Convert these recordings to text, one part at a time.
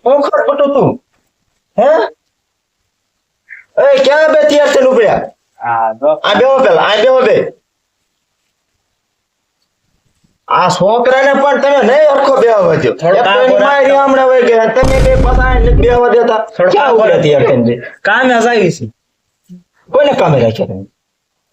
હું ખટપટો તું હે એ ક્યાં બે તૈયાર થઈને ઉભર્યા આ બેહો પેલા આ બેહો બે આ છોકરાને પણ તમે નહીં હરખો બેહવા દો મારી હમણાં વહી ગયા તમે બે પાછા બેહવા દેતા ક્યાં ઉભર્યા તૈયાર થઈને કામે આવી છે કોને કામે રાખ્યા તમે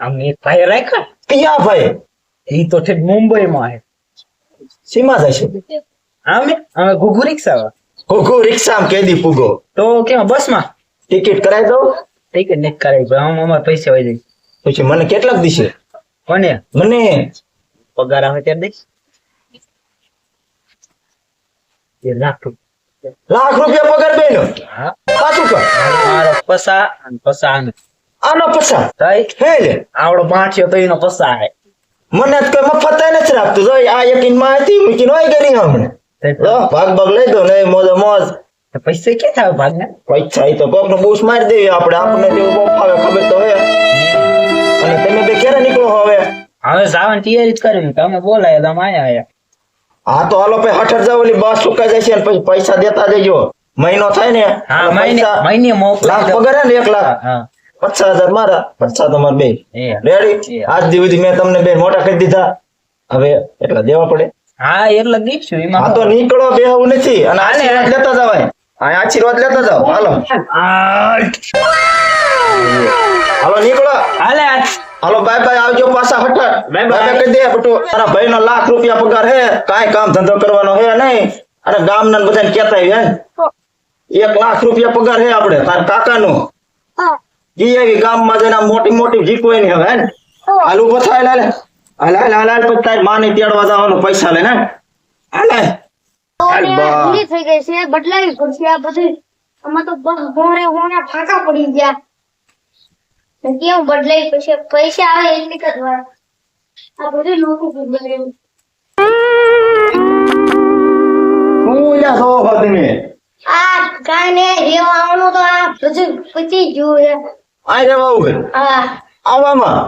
આમ એક ભાઈ રાખ્યા ક્યાં ભાઈ એ તો ઠેક મુંબઈ માં હે સીમા જાય છે અમે ઘુઘુ રિક્ષા ઘુઘુ રિક્ષામાં કેદી પૂગો તો કેમ બસ માં ટિકિટ કરાવી દઉં ટિકિટ નથી કરાવી આમ અમારે પૈસા વહી જાય પછી મને કેટલાક દીશે કોને મને પગાર આવે ત્યારે દઈશ લાખ રૂપિયા પગાર બેનો હા પાછું કર મારો પસા અને પસા આને આનો પછા થઈ હે લે આવડો પાંચ્યો તો એનો પસા હે મને તો કોઈ મફત નથી રાખતું જો આ યકીન માં હતી મૂકીને હોય કરી હમણે ભાગ ભાગ લઈ દો નહીં મોજ મોજ પૈસા ક્યાં થાય ભાગ ને પૈસા એ તો કોક નો બૂસ મારી દેવી આપણે આપણને જેવું બહુ ફાવે ખબર તો હે અને તમે બે ક્યારે નીકળો હવે હવે જવાની તૈયારી જ કરી તમે બોલાય તમે આયા હા તો હાલો પછી 8 જાવ ઓલી બસ સુકાઈ જાય છે અને પછી પૈસા દેતા જજો મહિનો થાય ને હા મહિને મોકલા લાખ પગાર હે ને 1 લાખ હા 50,000 મારા 50 તમાર બે રેડી આજ સુધી મેં તમને બે મોટા કરી દીધા હવે એટલા દેવા પડે હા એટલે દીધું એમાં હા તો નીકળો બેહવું નથી અને આશીર્વાદ લેતા જવાય આ આશીર્વાદ લેતા જાવ હાલો હાલો નીકળો હાલે હાલો બાય બાય આવજો પાછા હઠ બાય બાય કહી દે બટુ તારા ભાઈ નો લાખ રૂપિયા પગાર હે કાઈ કામ ધંધો કરવાનો હે નહીં અને ગામના બધાને કહેતા હે 1 લાખ રૂપિયા પગાર હે આપણે તાર કાકાનો ઈ એવી ગામમાં જઈને મોટી મોટી જીતવાય ની હવે હાલ ઉભો થાય હાલ હાલ હાલ હાલ પછી તારી માને તેડવા જવાનો પૈસા લઈને હાલ ભૂલી થઈ ગઈ છે બદલાવી પડશે આ બધું આમાં તો બસ હોણે ફાંકા પડી ગયા કેમ બદલાઈ પછી પૈસા આવે એટલી જ વાર આ બધું નોખું બદલાયું હું યા સો તમે આ કાને રેવાનું તો આ બધું પતી ગયું છે આ રેવા ઉભે હા આવવામાં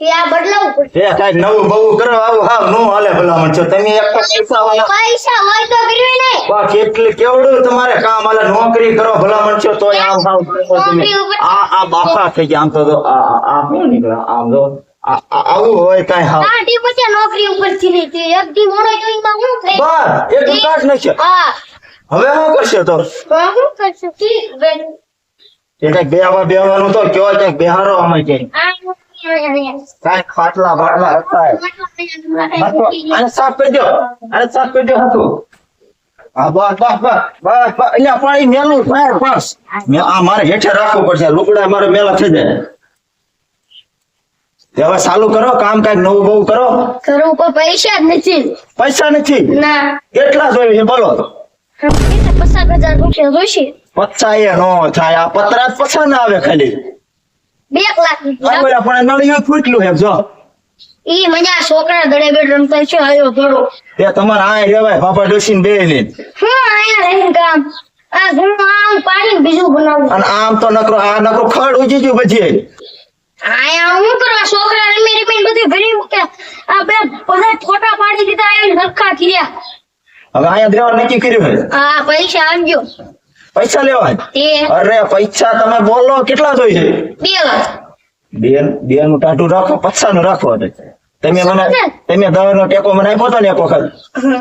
એ આ બદલાવું પડશે એ કાઈ નવું બહુ કરો આવું હાવ નો હાલે ભલામણ છો તમે એક પૈસા વાળા પૈસા હોય તો કરવી ને બા કેટલી કેવડું તમારે કામ હાલે નોકરી કરો ભલામણ છો તોય આમ હાવ તમે આ બાપા થઈ ગયા આમ તો આ શું નીકળે આમ જો આવું હોય કાઈ હાવ આ ડી પછી નોકરી ઉપર થી નહીં તે એક દી મોડો જોઈમાં હું થઈ બા એક કાટ નશે હા હવે શું કરશે તો હું કરશું ઠીક બેન એ કઈક બેવાનું તો કયો કઈક બેહારો આમાં ક્યાંય કાંઈ ખાટલા બાટલા હતા આને સાફ કરી દો હતું હા બસ અહીંયા પાણી મેલું બસ આ મારે હેઠે રાખવું પડશે લુગડા મારે મેલા થઈ જાય હવે ચાલુ કરો કામ કાંઈક નવું બહુ કરો ઘરું કોઈ પૈસા જ નથી પૈસા નથી ના કેટલા જોઈએ છે બોલો 50,000 રૂપિયા જોઈશે પચ્ચા એ નો થાય આ પતરા જ પછા ના આવે ખાલી 2 લાખ રૂપિયા પણ નળિયું ફૂટલું હે જો ઈ મજા છોકરા દડે બેડ રમતા છે આયો ઘરો એ તમારે આ રેવાય બાપા ડોસીને બે ને હું આયા રહીને કામ આ હું આમ પાડીને બીજું બનાવું અને આમ તો નકરો ખડ ઉજી ગયું પછી આયા હું કરવા છોકરા રમી બધું ભરી મૂકે આ બે બધા ફોટા પાડી દીધા એ નરખા થયા હવે અહીંયા દેવા નક્કી કર્યું હે હા પૈસા આવજો પૈસા લેવાય તે અરે પૈસા તમે બોલો કેટલા જોઈએ 2 લાખ બે નું ટાટું રાખો 50 નું રાખો તમે દવા નો ટેકો મને આપ્યો હતો ને એક વખત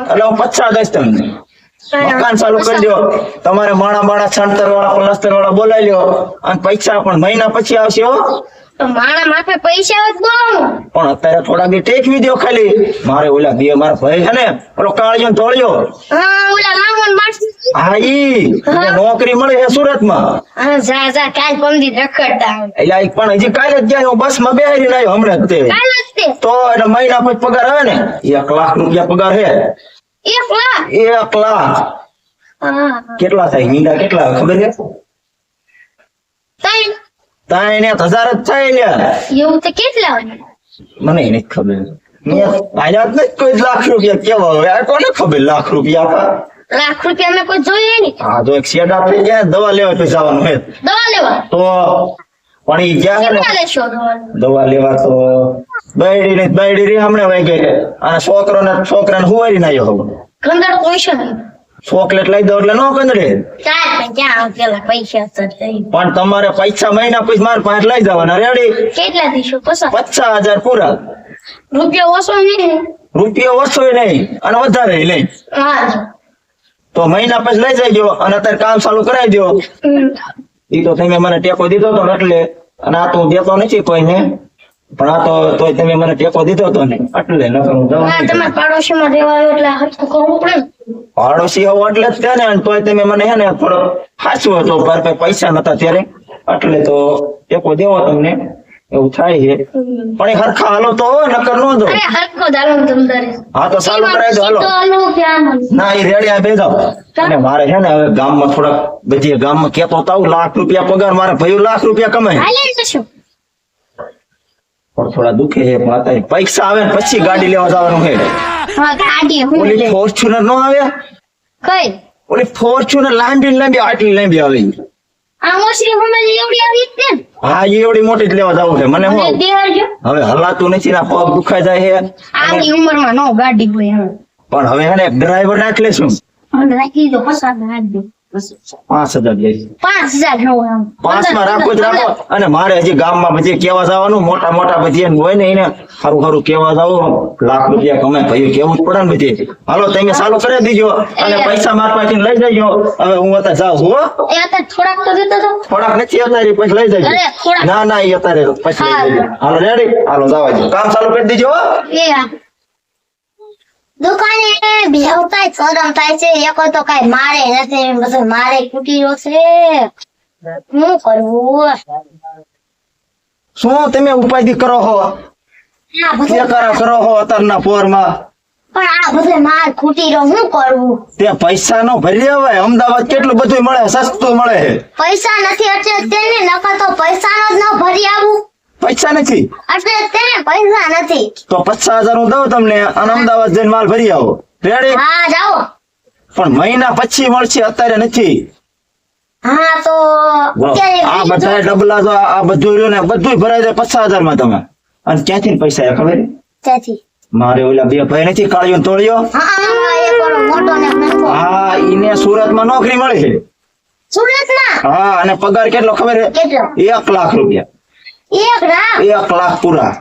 એટલે હું 50 દઈશ તમને મકાન ચાલુ કરી દો તમારે માણા છણતર વાળા પ્લાસ્ટર વાળા બોલાવી લ્યો અને પૈસા પણ મહિના પછી આવશે હો તો મારા માથે પૈસા આવત બોલાવું પણ અત્યારે થોડા દી ટેકવી દો ખાલી મારે ઓલા બે મારા ભાઈ છે ને ઓલો કાળિયો ધોળિયો હા ઓલા લાવણ મારસી હા ઈ નોકરી મળી છે સુરત માં હા જા કાલ પમદી રખડતા એટલે પણ હજી કાલે જ ગયા હું બસ માં બેહીને આવ્યો હમણાં જ તે કાલ જ તે તો એટલે મહિના પછી પગાર આવે ને 1 લાખ રૂપિયા પગાર હે 1 લાખ 1 લાખ હા કેટલા થાય મીંડા કેટલા ખબર છે તઈ 3,000 જ થાય ને એવું તો કેટલા હોય મને નથી ખબર મેં આયા જ નથી કોઈ લાખ રૂપિયા કેવા હોય આ કોને ખબર લાખ રૂપિયા લાખ રૂપિયા મેં કોઈ જોઈએ નહીં હા તો એક શેડ આપી ગયા દવા લેવા તો જવાનું હે દવા લેવા તો પણ ઈ ગયા હે ને કેટલા લેશો દવા લેવા તો બૈડી હમણાં વહી ગઈ અને છોકરાને હુવારી ના આવ્યો ગંદર પૈસા નહીં ચોકલેટ લઈ દો એટલે નો કંદડે. ચાલ પણ ક્યાં પેલા પૈસા તો થઈ. પણ તમારે પૈસા મહિના પછી મારા પાસે લઈ જવાના રેડી. કેટલા દીશો પસા 50,000 પૂરા. રૂપિયા ઓછો નહીં. રૂપિયો ઓછો નહીં અને વધારે નહીં. હા તો મહિના પછી લઈ જજો અને અત્યારે કામ ચાલુ કરાવી દો. ઈ તો તમે મને ટેકો દીધો તો ને એટલે, અને આ તો હું દેતો નથી કોઈને, પણ આ તો તોય તમે મને ટેકો દીધો તો ને એટલે નકર હું જવા નહીં દઉં. તમારા પાડોશીમાં રહેવા આવ્યો એટલે હરખું કરવું પડે ને. પાડોશી હોવો એટલે જ છે ને, અને તોય તમે મને હે ને થોડો હાચવો હતો, મારા પાસે પૈસા નતા ત્યારે એટલે તો ટેકો દેવો તમને એવું થાય છે. પણ એ હરખા હાલો તો નકર નો દો. અરે હરખો દાલો તમતારે. હા તો ચાલુ કરાવી દો હાલો. તો હાલો ક્યાં ના એ રેડી આ બેસો. અને મારે છે ને હવે ગામમાં થોડાક બધી ગામમાં કેતો તાવ લાખ રૂપિયા પગાર, મારે ભાઈ લાખ રૂપિયા કમાય. હાલે ને શું? પણ થોડા દુખે છે, પણ અત્યારે પૈસા આવે ને પછી ગાડી લેવા જવાનું છે. હા ગાડી હું ઓલી લે. ફોર્ચ્યુનર નો આવે, કઈ ઓલી ફોર્ચ્યુનર લાંબી લાંબી આટલી લાંબી આવે. આ મોસરી હમણાં એવડી આવી જ ને. હા એ એવડી મોટી જ લેવા જવું છે મને. મને હું દેવાજો. હવે હલાતું નથી ને પગ દુખાઈ જાય છે. આની ઉંમરમાં નો ગાડી હોય હવે. પણ હવે હે ને ડ્રાઈવર નાખ લેશું. મને રાખી દો પસાર નાખ દો. 5,000 લઈશ. 5,000 નો આમ. 5 માં રાખો જ રાખો. અને મારે હજી ગામમાં બધી કેવા જવાનું, મોટા મોટા બધી એમ હોય ને એને સારું સારું કેવા જવું, લાખ રૂપિયા કમાય ભાઈ કેવું જ પડે ને બધી. હાલો તમે ચાલુ કરી દીજો અને પૈસા મારા પાસેથી લઈ જજો. હવે હું અત્યારે જાઉં હો. એ અત્યારે થોડાક તો દેતો તો. થોડાક નથી અત્યારે પછી લઈ જજો. અરે, થોડાક. ના ના એ અત્યારે પછી લઈ જજો. હાલો રેડી, હાલો જવા દો, કામ ચાલુ કરી દીજો હો. એ આ. દુકાને બેહતા શરમ થાય છે. એકો તો કઈ મારે નથી, બધું મારે કુટીરો છે. શું કરવું? શું તમે ઉપાધિ કરો છો, આ બધું બેકાર કરો છો અત્યારના પોરમાં? પણ આ બધું માર કુટીરો શું કરવું? તે પૈસા નો ભરી લેવાય. અમદાવાદ કેટલું બધું મળે, સસ્તું મળે છે. પૈસા નથી એટલે તેને નકર તો પૈસાનો જ ન ભરી આવું. પૈસા નથી એટલે તેને પૈસા નથી. તો 50,000 હું દઉં તમને અને અમદાવાદ જઈને માલ ભરી આવો. રેડી? હા જાઓ. પણ મહિના પછી મળશે, અત્યારે નથી. હા તો અત્યારે આ બીજું બધા ડબલા તો આ બધું રહ્યું ને બધું ભરાઈ જાય 50,000 માં તમે. અને ક્યાંથી પૈસા આવે ખબર? ત્યાંથી. મારે ઓલા બે ભાઈ નથી કાળિયો ને તોળિયો, હા એક ઓલો મોટો ને નાનો. હા ઈને સુરત માં નોકરી મળી છે. સુરતમાં હા અને પગાર કેટલો ખબર છે? કેટલો? 1 લાખ રૂપિયા. 1 લાખ. 1 લાખ પૂરા.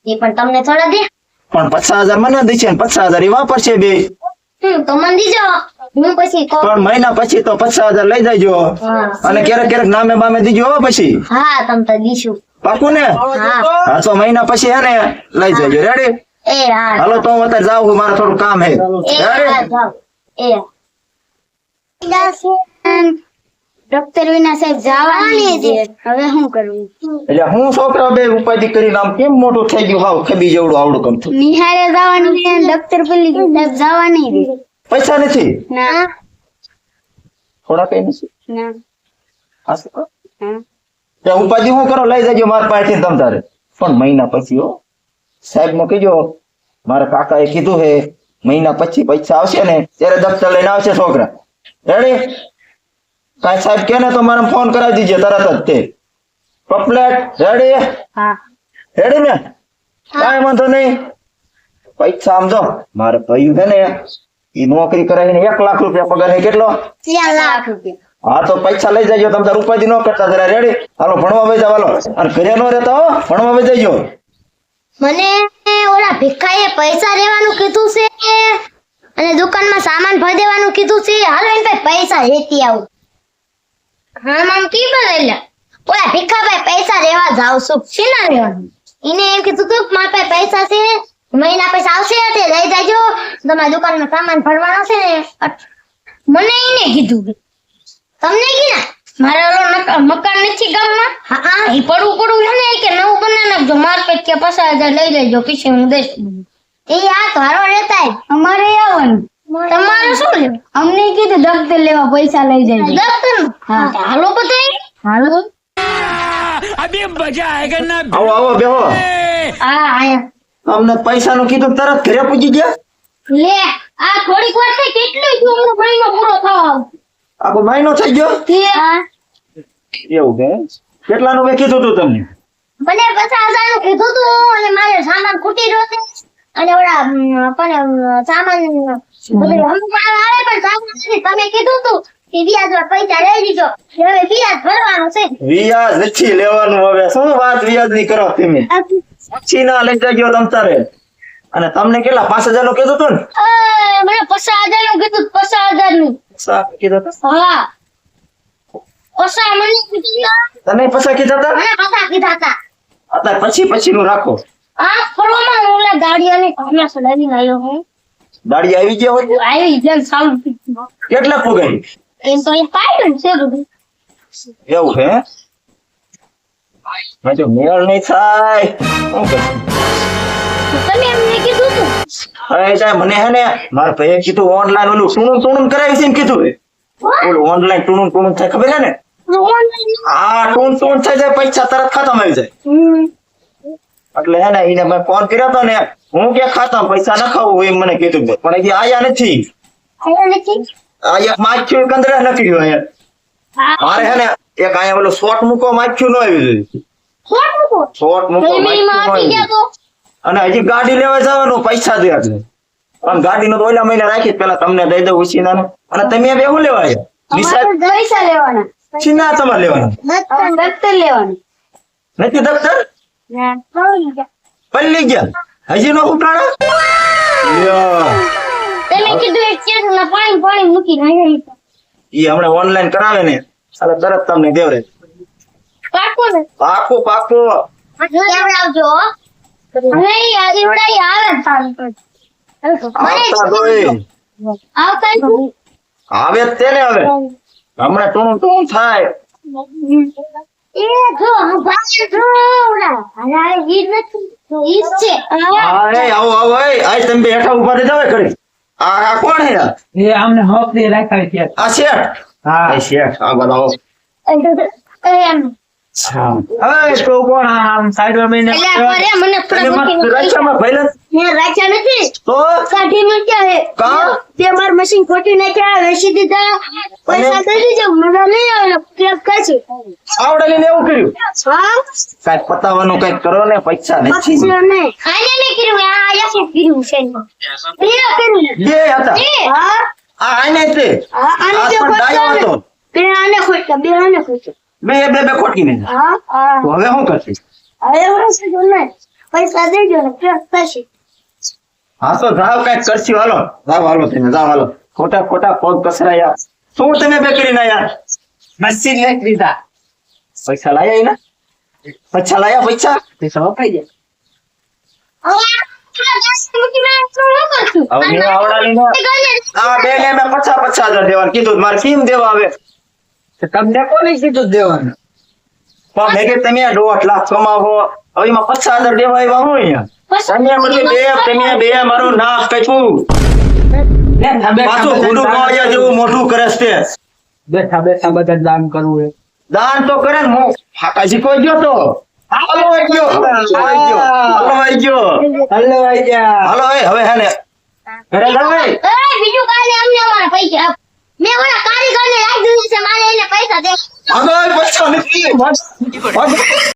એ પણ તમને થોડા દે. પણ 50,000 મને દે છે ને 50,000 એ વાપરશે બે. તો મને દીજો. હું પછી કહું. પણ મહિના પછી તો 50,000 લઈ જાયજો. હા. અને ક્યારેક ક્યારેક નામે બામે દીજો હો પછી. હા તમ તો દીશું. પાકું ને? હા. હા તો મહિના પછી હે ને લઈ જાયજો. રેડી? એ હા. હાલો તો હું અત્યારે જાઉં છું, મારે થોડું કામ હે. એ હા રેડી? જાઓ. એ ડોક્ટર વિના સાહેબ જવા નહીં દે. હવે શું કરવું? એટલે હું છોકરા બે ઉપાધિ કરીને આમ કેમ મોટું થઈ ગયું, હાવ ખબી જેવડું આવડું કમ થયું. નિહાળે જવાનું છે ડોક્ટર પેલી સાહેબ જવા નહીં દે. પૈસા નથી, ના થોડા કઈ નથી. ના હા શું કરો? હા. તે ઉપાધિ શું કરો, લઈ જજો મારા પાસેથી તમ તારે. પણ મહિના પછી હો, સાહેબ ને કીજો મારા કાકાએ કીધું હે મહિના પછી પૈસા આવશે ને ત્યારે દફતર લઈને આવશે છોકરા. રેડી? કાંઈ સાહેબ કે ને તો મારે ફોન કરાવી દીજે તરત જ તે. પપલેટ રેડી? હા. રેડી ને? કાંઈ વાંધો નહીં. પૈસા આમ જો મારે ભાઈ છે ને એ નોકરી કરાવીને 1 લાખ રૂપિયા પગાર છે. કેટલો? 4 લાખ રૂપિયા. હા તો પૈસા લઈ જજો, તમે તાર ઉપાધિ ન કરતા જરા. રેડી? હાલો ભણવા વઈ જાવ હાલો. અને ઘરે નો રહેતા હો, ભણવા વઈ જજો. મને ઓલા ભિખાઈએ પૈસા દેવાનું કીધું છે અને દુકાનમાં સામાન ભરી દેવાનું કીધું છે. હાલો એને પાસે પૈસા લેતી આવું. હા મામ કી બનેલા ઓલા ભિખાભાઈ પૈસા લેવા જાવ છું. શેના લેવાનું? એને એમ કીધું તું કે મારા પાસે પૈસા છે, મહિના પૈસા આવશે એટલે લઈ જાજો, તમારા દુકાનમાં સામાન ભરવાનો છે ને. મને એને કીધું. તમને કીધા? મારે ઓલો મકાન નથી ગામમાં. હા એ પડવું છે ને કે નવું બનાવી નાખજો. માર પેટ કે 50,000 લઈ લેજો, પછી હું દઈશ. એ આ તો હારો રહેતા અમારે આવવાનું. તમારે શું લેવું? અમને કીધું દફતર લેવા પૈસા લઈ જાય. દફતર? હા હાલો બધાય. હાલો. अभी मजा आएगा ना આવો આવો બેહો. હા આયા. અમને પૈસાનું કીધું તરત ઘરે પૂજી ગયા. લે આ થોડીક વાર થઈ કેટલું થયું, હમણાં મહિનો પૂરો થવા. આખો મહિનો થઈ ગયો. હા એવું કે કેટલાનું મેં કીધું તું તમને? મને 50,000 નું કીધું તું અને મારે સામાન ખૂટી રહ્યો છે અને ઓલા પણ સામાન બધું હમણાં આવે પણ જાવું નથી. તમે કીધું તું કે વ્યાજમાં પૈસા લઈ લીધો હવે વ્યાજ ભરવાનું છે. વ્યાજ નથી લેવાનું હવે શું વાત વ્યાજ ની કરો તમે પછી ના લઈ જજો તમ તારે અને તમને કેટલા 5000 નું કીધું તું ને મને 50,000 નું કીધું 50,000 નું કીધું તું હા 50 મને કીધું તને પૈસા કીધા હતા મને 50 કીધા હતા અત્યારે પછી નું રાખો આ ફરવામાં ઓલા ગાડીઓને કામના ચલાવીને આવ્યો હું દાડી આવી ગયા હોય આવી જેમ સાઉન્ડ કેટલા પુગાઈ એમ તો એ પાડ્યું છે બધું એવું છે મેં તો મેળ નહીં થાય શું કરું તમે એમને કીધું તું હવે સાહેબ મને હે ને મારા ભાઈએ કીધું ઓનલાઈન ઓલું ટૂણું કરાવી છે ને કીધું ઓલું ઓનલાઈન ટૂણું થાય ખબર છે ને હા ટૂણ થઈ જાય પૈસા તરત ખતમ આવી જાય એટલે હે ને એને મેં ફોન કર્યો હતો ને હું કે ખાતા પૈસા નખાવું એમ મને કીધું પણ હજી આયા નથી આયા માખ્યું કંદરા નથી ગયો અહીંયા મારે હે ને એક અહીંયા ઓલું શોર્ટ મૂકો માખ્યું ન આવી શોર્ટ મૂકો માખ્યું ન આવી. અને હજી ગાડી લેવા જવાનું પૈસા દે એટલે પણ ગાડીનો તો ઓલા મહિને રાખી પેલા તમને દઈ દઉં ઉછીના અને તમે બે શું લેવા આવ્યા નિશાળ પૈસા લેવાના છીના તમારે લેવાના દફતર લેવાનું નથી દફતર પલ્લી ગયા હજી નો ઉકાળા તમે કીધું એક ચેસમાં પાણી મૂકી નાખી ઈ હમણાં ઓનલાઈન કરાવે ને એટલે તરત તમને દેવરે પાકું ને પાકું કેવડાવજો હવે આ ઈવડાઈ આવે સારું આવતા તોય આવતા આવે જ તેને હવે હમણાં ટૂણું થાય એ જો ભાઈ જો અરે ઈ નથી તો ઈ છે હા એ આવો એ આય તમે બે હેઠા ઉભા થઈ જાવ ખરી આ કોણ હે આ? એ અમને હક દે રાખાય છે આ શેઠ હા એ શેઠ આ બતાવો એમ હવે તો કોણ આમ સાઈડ માં બેને એટલે અરે મને તમે મત થોડા રક્ષામાં ભઈલા મેં રાખ્યા નથી તો કાઢી મૂક્યા હે કા? તે માર મશીન ખોટી નાખ્યા વેચી દીધા પૈસા દઈ દીજો મને નહીં આવે ક્લેમ કાચી આવડે લઈને એવું કર્યું હા કઈ પતાવાનું કઈ કરો ને પૈસા નથી બાકી છે નહીં આને નહીં કર્યું આ યસે કર્યું છે બીજા કર્યું બે હતા હા આ આને તે આને આ જે પણ ડાયો હતો બે આને ખોટ્યા બે આને ખોટ્યા બે ખોટકી ને હા હા તો હવે શું કરશે હવે વર્ષ જો નહીં પૈસા દેજો ને ક્લેમ થશે હા તો જાવ કઈક કરશું હાલો તમે જાવ હાલો ખોટા પગ કસરાયા શું તમે બે કરીને આયા મશીન લઈ લીધા પૈસા લાયા એના પૈસા લાયા પૈસા વપાઈ જાય હવે આ 10 મૂકી મેં શું કરશું હવે મેં આવડાવીને આ બે ને મેં 50,000 દેવાનું કીધું મારે કેમ દેવા આવે તો તમને કોને કીધું દેવાનું પણ મેં કે તમે 1.5 લાખ કમાવો હવે એમાં 50,000 દેવા આવ્યા હું અહીંયા તમે બે મારું નાક કચ્યું પાછું ગુડું કાળિયા જેવું મોઢું કરે છે તે. બેઠા બધા દાન કરવું એ દાન તો કરે ને હું ફાકાજી કોઈ ગયો તો હલવાઈ ગયો હલો આઈ જા હાલો હવે હે ને ઘરે જાવ એ બીજું કાલે અમને અમારા પૈસા મેં ઓલા કારીગરને રાખી દીધું છે મારે એને પૈસા દે આગળ પૈસા નથી